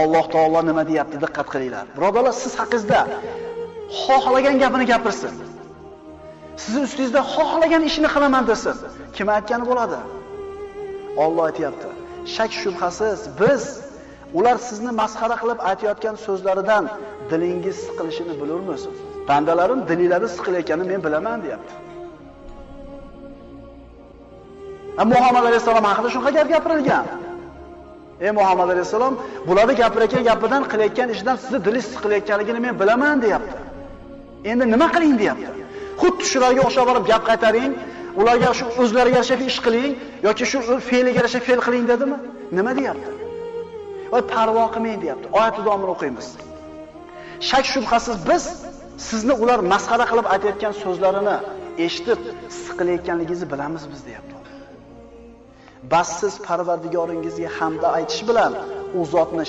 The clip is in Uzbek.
Alloh taolo nima deyapti? Diqqat qilinglar. Birodarlar, siz haqingizda xohlagan gapini gapirsin. Siz ustingizda xohlagan ishini qilaman desin. Kim aytgani bo'ladi? Alloh aytayapti. Shak shubhasiz biz ular sizni masxara qilib aytayotgan so'zlaridan dilingiz siqilishini bilurmiz. Bandalarim dillari siqilayotganini men bilaman, deyapti. Muhammad alayhisalom haqida shunaqa gap gapirilgan. Ey Muhammad alayhisalom, bularni gapirayotgan gapidan, qilayotgan ishidan sizni dilingiz siqilayotganligini men bilaman, deyapti. Endi nima qiling, deyapti. Xuddi shularga o'xshab borib gap qaytaring, ularga shu o'zlariga yarasha ish qiling yoki shu fe'liga yarasha fe'l qiling dedimi? Nima deyapti? Voy parvo qilmang, deyapti. Oyat davomini o'qiymiz. Shak shubhasiz biz sizni ular masxara qilib aytayotgan so'zlarini eshitib siqilayotganligingizni bilamiz biz, deyapti. Bas siz Parvardigoringizga hamda aytish bilan u zotni